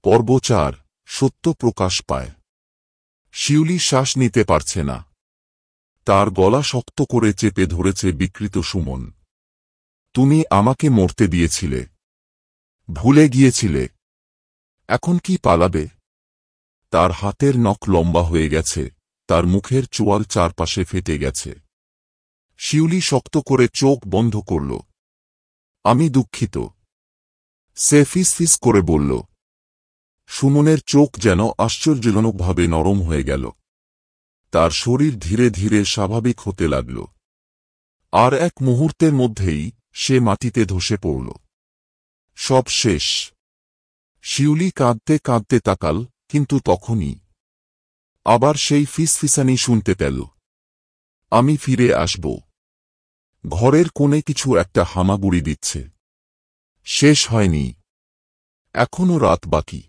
পর্ব ৪ সত্য প্রকাশ পায়। শিউলি শ্বাস নিতে পারছে না। তার গলা শক্ত করে চেপে ধরেছে বিকৃত সুমন। তুমি আমাকে মরতে দিয়েছিলে, ভুলে গিয়েছিলে, এখন কি পালাবে? তার হাতের নখ লম্বা হয়ে গেছে, তার মুখের চোয়াল চারপাশে ফেটে গেছে। শিউলি শক্ত করে চোখ বন্ধ করল। আমি দুঃখিত, সে ফিসফিস করে বলল। সুমনের চোখ যেন আশ্চর্যজনকভাবে নরম হয়ে গেল। তার শরীর ধীরে ধীরে স্বাভাবিক হতে লাগল। আর এক মুহূর্তের মধ্যেই সে মাটিতে ধসে পড়ল। সব শেষ। শিউলি কাঁদতে কাঁদতে তাকাল, কিন্তু তখনই আবার সেই ফিসফিসানি শুনতে পেল। আমি ফিরে আসব। ঘরের কোণে কিছু একটা হামাগুড়ি দিচ্ছে। শেষ হয়নি, এখনো রাত বাকি।